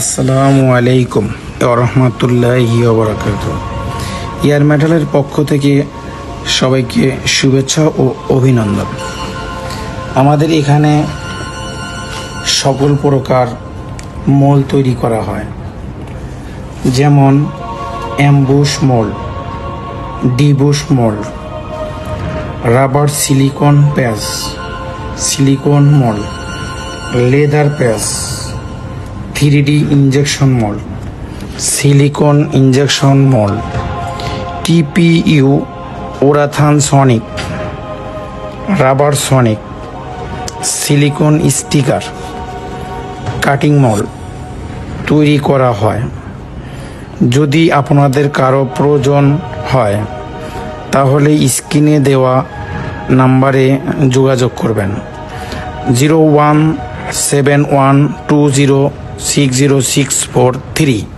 আসসালামু আলাইকুম রহমতুল্লাহি ওয়া ইয়ার মেটালের পক্ষ থেকে সবাইকে শুভেচ্ছা ও অভিনন্দন। আমাদের এখানে সকল প্রকার মোল তৈরি করা হয়, যেমন emboss mould, deboss mould, rubber silicone patch, silicone mould, leather patch, 3D injection mould, silicone injection mould, TPU urethane sonic, rubber sonic, silicone sticker, cutting mould তৈরি করা হয়। যদি আপনাদের কারো প্রয়োজন হয় তাহলে স্ক্রিনে দেওয়া নাম্বারে যোগাযোগ করবেন। 0171206063